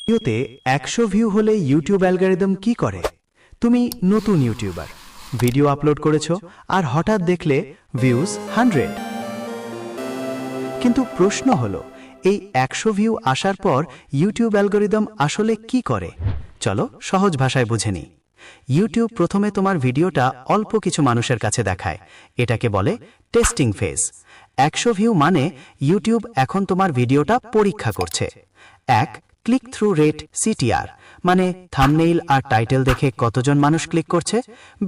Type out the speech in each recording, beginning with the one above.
ভিডিওতে 100 ভিউ হলে YouTube algorithm কি করে? তুমি নতুন ইউটিউবার, ভিডিও আপলোড করেছো আর হঠাৎ দেখলে ভিউজ 100। কিন্তু প্রশ্ন হলো, এই 100 ভিউ আসার পর ইউটিউব অ্যালগরিদম আসলে কি করে? চলো সহজ ভাষায় বুঝে নিই। ইউটিউব প্রথমে তোমার ভিডিওটা অল্প কিছু মানুষের কাছে দেখায়, এটাকে বলে টেস্টিং ফেজ। 100 ভিউ মানে ইউটিউব এখন তোমার ভিডিওটা পরীক্ষা করছে। এক, ক্লিক থ্রু রেট সিটিআর, মানে থাম্বনেইল আর টাইটেল দেখে কতজন মানুষ ক্লিক করছে।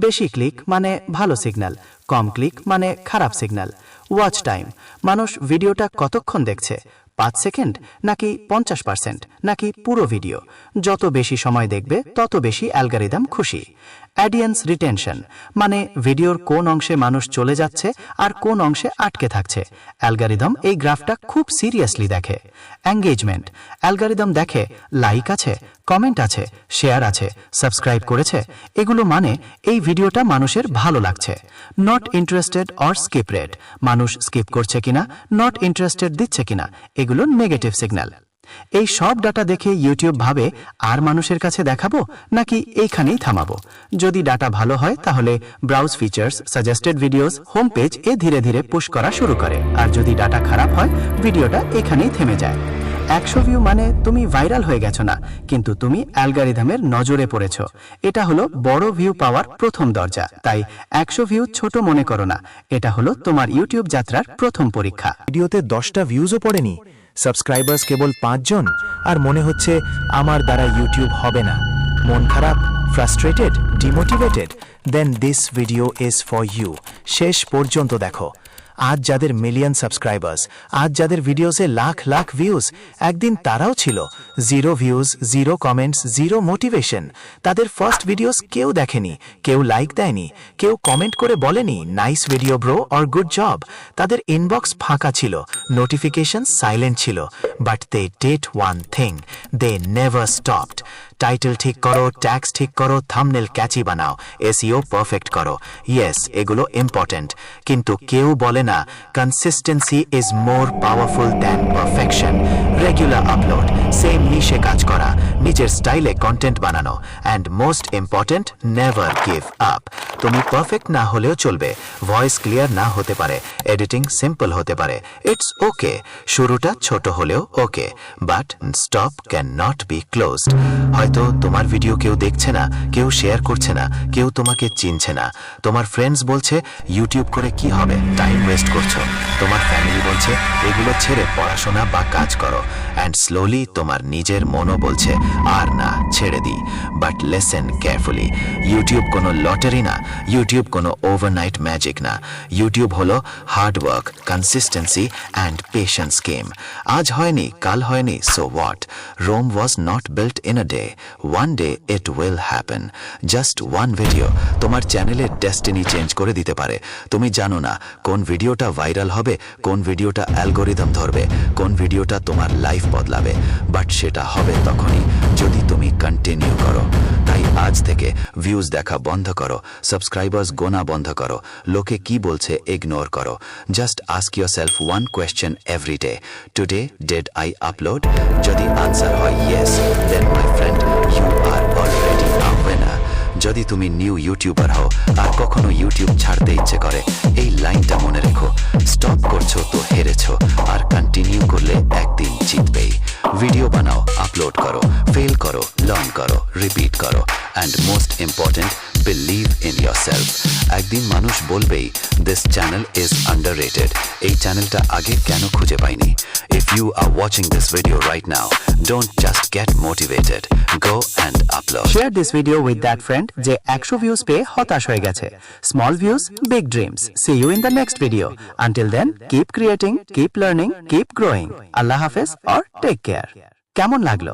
বেশি ক্লিক মানে ভালো সিগন্যাল, কম ক্লিক মানে খারাপ সিগন্যাল। ওয়াচ টাইম, মানুষ ভিডিওটা কতক্ষণ দেখছে, 5 সেকেন্ড নাকি 50% নাকি পুরো ভিডিও। যত বেশি সময় দেখবে তত বেশি অ্যালগরিদম খুশি। অডিয়েন্স রিটেনশন, মানে ভিডিওর কোন অংশে মানুষ চলে যাচ্ছে আর কোন অংশে আটকে থাকছে। অ্যালগরিদম এই গ্রাফটা খুব সিরিয়াসলি দেখে। এঙ্গেজমেন্ট, অ্যালগরিদম দেখে লাইক আছে, কমেন্ট আছে, শেয়ার আছে, সাবস্ক্রাইব করেছে, এগুলো মানে এই ভিডিওটা মানুষের ভালো লাগছে। Not interested or skip rate, মানুষ স্কিপ করছে কিনা, নট ইন্টারেস্টেড দিচ্ছে কিনা, এগুলো নেগেটিভ সিগন্যাল। এই সব ডাটা দেখে ইউটিউব ভাবে আর মানুষের কাছে দেখাবো নাকি এইখানেই থামাবো। যদি ডাটা ভালো হয় তাহলে browse features, suggested videos, home page এ ধীরে ধীরে পুশ করা শুরু করে। আর যদি ডাটা খারাপ হয় ভিডিওটা এখানেই থেমে যায়। 100 ভিউ মানে তুমি ভাইরাল হয়ে গেছো না, কিন্তু তুমি অ্যালগরিদমের নজরে পড়েছো। এটা হলো বড় ভিউ পাওয়ার প্রথম দরজা। তাই 100 ভিউ ছোট মনে করো না, এটা হলো তোমার ইউটিউব যাত্রার প্রথম পরীক্ষা। ভিডিওতে 10টা ভিউজও পড়েনি, সাবস্ক্রাইবার্স কেবল 5 জন, আর মনে হচ্ছে আমার দ্বারা ইউটিউব হবে না। মন খারাপ, frustrated, demotivated? Then this video is for you. শেষ পর্যন্ত দেখো। আজ যাদের মিলিয়ন সাবস্ক্রাইবার্স, আজ যাদের ভিডিওসে লাখ লাখ ভিউজ, একদিন তারাও ছিল 0 ভিউজ, 0 কমেন্টস, 0 মোটিভেশন। তাদের ফার্স্ট ভিডিওস কেউ দেখেনি, কেউ লাইক দেয়নি, কেউ কমেন্ট করে বলেনি nice video bro or good job. তাদের ইনবক্স ফাঁকা ছিল, নোটিফিকেশন সাইলেন্ট ছিল, but they did one thing, they never stopped. Title ঠিক করো, ট্যাক্স ঠিক করো, থাম্বনেল ক্যাচি বানাও, এসইও পারফেক্ট করো। ইয়েস, এগুলো ইম্পর্টেন্ট, কিন্তু কেউ বলে না consistency is more powerful than perfection. Regular upload, same নিশে কাজ করা, নিজের স্টাইলে কন্টেন্ট বানানো, and most important, never give up. তুমি পারফেক্ট না হলেও চলবে, ভয়েস ক্লিয়ার না হতে পারে, এডিটিং সিম্পল হতে পারে, ইটস ওকে। শুরুটা ছোট হলেও okay, but stop can not be closed. হয়তো তোমার ভিডিও কেউ দেখছে না, কেউ শেয়ার করছে না, কেউ তোমাকে চিনছে না। তোমার ফ্রেন্ডস বলছে ইউটিউব করে কি হবে, টাইম ওয়েস্ট করছো। তোমার ফ্যামিলি বলছে এগুলো ছেড়ে পড়াশোনা বা কাজ করো। অ্যান্ড স্লোলি তোমার নিজের মনও বলছে আর না, ছেড়ে দিই। বাট লিসেন কেয়ারফুলি, ইউটিউব কোনো লটারি না, ইউটিউব কোনো ওভারনাইট ম্যাজিক না। ইউটিউব হলো hard work, consistency and patience game. আজ হয়নি, কাল হয়নি, so what? Rome was not built in a day, one day it will happen. Just one video তোমার চ্যানেলের ডেস্টিনি চেঞ্জ করে দিতে পারে। তুমি জানো না কোন ভিডিওটা ভাইরাল হবে, কোন ভিডিওটা অ্যালগরিদম ধরবে, কোন ভিডিওটা তোমার লাইফ বদলাবে, বাট সেটা হবে তখনই যদি তুমি কন্টিনিউ করো। তাই আজ থেকে ভিউজ দেখা বন্ধ করো, সাবস্ক্রাইবার্স গোনা বন্ধ করো, লোকে কি বলছে ইগনোর করো। Just ask yourself one question every day, today did I upload? যদি আনসার হয় yes, then my friend you are already a winner. যদি তুমি নিউ ইউটিউবার হও আর কখনো ইউটিউব ছাড়তে ইচ্ছে করে, এই লাইনটা মনে রেখো, স্টপ করছো তো হেরেছো, আর কন্টিনিউ করলে একদিন জিতবেই। ভিডিও বানাও, আপলোড করো, ফেল করো, লার্ন করো, রিপিট করো, and most important, believe in yourself. একদিন মানুষ বলবেই দিস চ্যানেল ইজ আন্ডাররেটেড, এই চ্যানেলটা আগে কেন খুঁজে পাইনি। If you are watching this video right now, don't just get motivated, go and upload. Share this video with that friend যে 100 ভিউজ পেয়ে হতাশ হয়ে গেছে। Small views, big dreams. See you in the next video. Until then, keep creating, keep learning, keep growing. Allah Hafiz or take care. কেমন লাগলো?